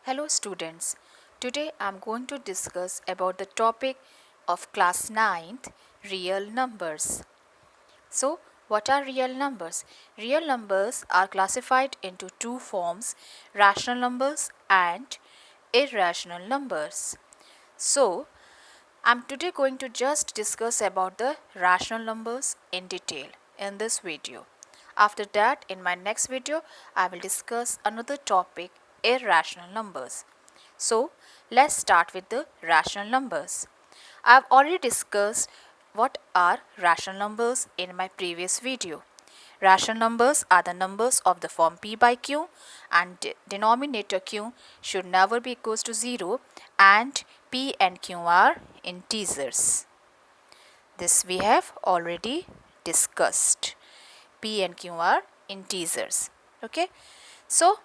Hello students, today I am going to discuss about the topic of class 9th, real numbers. So what are real numbers? Real numbers are classified into two forms, rational numbers and irrational numbers. So I am today going to just discuss about the rational numbers in detail in this video. After that, in my next video, I will discuss another topic, irrational numbers. So let's start with the rational numbers. I have already discussed what are rational numbers in my previous video. Rational numbers are the numbers of the form p by q, and denominator q should never be equals to 0, and p and q are integers. This we have already discussed. P and q are integers. Okay. So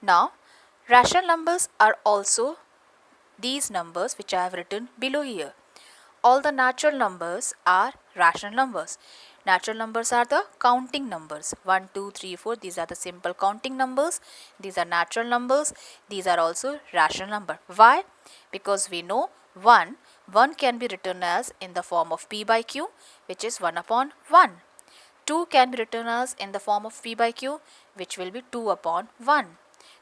now rational numbers are also these numbers which I have written below here. All the natural numbers are rational numbers. Natural numbers are the counting numbers. 1, 2, 3, 4. These are the simple counting numbers. These are natural numbers. These are also rational number. Why? Because we know 1 can be written as in the form of p by q, which is 1 upon 1. 2 can be written as in the form of p by q, which will be 2 upon 1.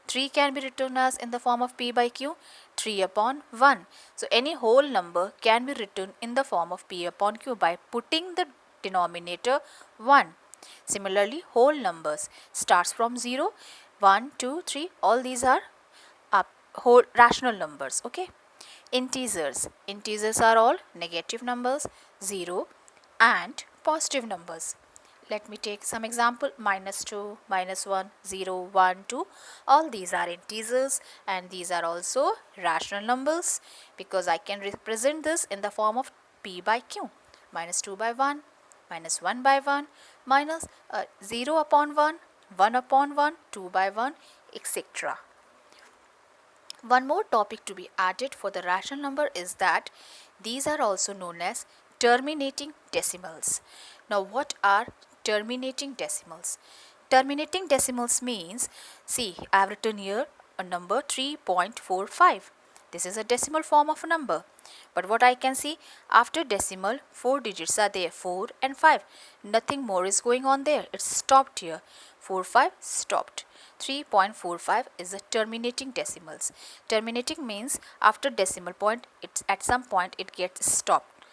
3 can be written as in the form of p by q, 3 upon 1. So any whole number can be written in the form of p upon q by putting the denominator 1. Similarly, whole numbers starts from 0, 1, 2, 3. All these are whole rational numbers. Okay. Integers are all negative numbers, 0 and positive numbers. Let me take some example. -2, -1, 0, 1, 2. All these are integers and these are also rational numbers because I can represent this in the form of p by q. -2 by 1, -1 by 1, minus 0 upon 1, 1 upon 1, 2 by 1, etc. One more topic to be added for the rational number is that these are also known as terminating decimals. Now what are terminating decimals? Terminating decimals means, see, I have written here a number 3.45. This is a decimal form of a number. But what I can see, after decimal, 4 digits are there, 4 and 5. Nothing more is going on there. It's stopped here. 4, 5 stopped. 3.45 is the terminating decimals. Terminating means after decimal point, it's at some point it gets stopped.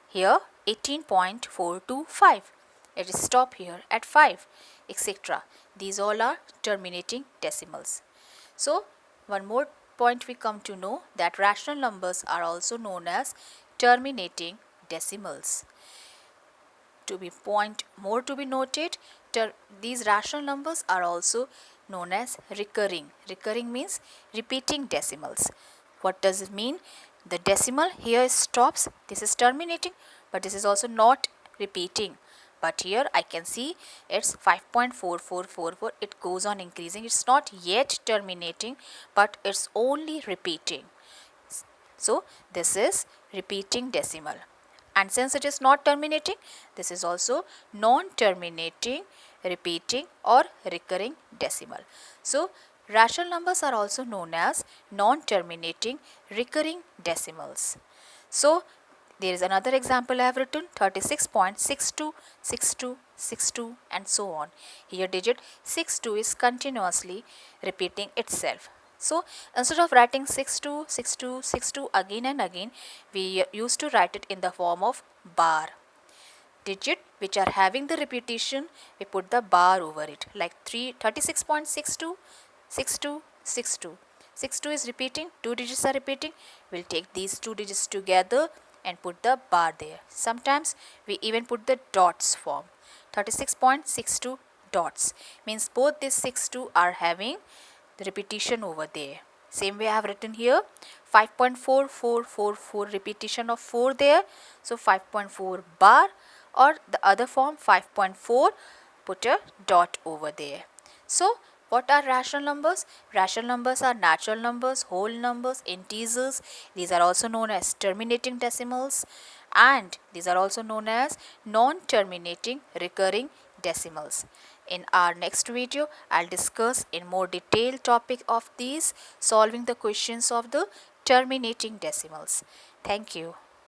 Here 18.425. It is stopped here at 5, etc. These all are terminating decimals. So one more point we come to know that rational numbers are also known as terminating decimals. To be noted, these rational numbers are also known as recurring. Recurring means repeating decimals. What does it mean? The decimal here stops. This is terminating, but this is also not repeating. But here I can see it's 5.4444. It goes on increasing. It's not yet terminating, but it's only repeating. So this is repeating decimal. And since it is not terminating, this is also non-terminating, repeating or recurring decimal. So rational numbers are also known as non-terminating, recurring decimals. So there is another example I have written, 36.626262 and so on. Here digit 62 is continuously repeating itself. So instead of writing 62, 62, 62 again and again, we used to write it in the form of bar. Digit which are having the repetition, we put the bar over it, like 36.62, 62, 62. 62 is repeating, 2 digits are repeating. We'll take these 2 digits together and put the bar there. Sometimes we even put the dots form. 36.62 dots means both these 62 are having the repetition over there. Same way I have written here 5.4444 repetition of 4 there. So 5.4 bar, or the other form 5.4, put a dot over there. So what are rational numbers? Rational numbers are natural numbers, whole numbers, integers. These are also known as terminating decimals, and these are also known as non-terminating recurring decimals. In our next video, I'll discuss in more detailed topic of these, solving the questions of the terminating decimals. Thank you.